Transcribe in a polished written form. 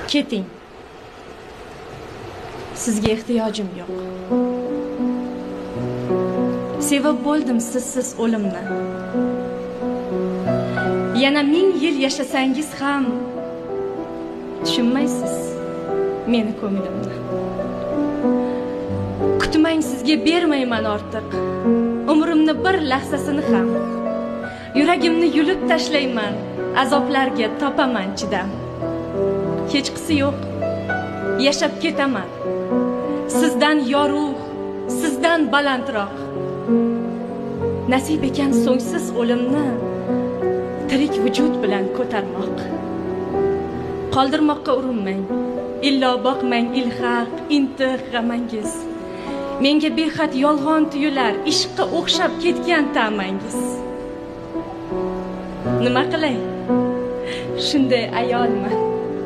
Keting. Sizga ehtiyojim yo'q. Sevib bo'ldim sizsiz o'limni. Yana 1000 yil yashasangiz ham tushunmaysiz meni ko'nglimni. Kutmang, sizga bermayman ortiq umrimni bir lahzasini ham. Yuragimni yulib tashlayman, azoblarga topaman chidam. Kechqisi yo'q, yashab ketaman. Sizdan yorug', sizdan balandroq. Nasib ekan so'ngsiz o'limni tirik vujud bilan ko'tarmoq. Qoldirmoqqa urinmang, illo boqmang ilhaq, intiq g'amangiz. Menga behad yolg'on tuyular, ishqqa o'xshab ketgan ta'mangiz. Nima qilay? Shunday ayolman.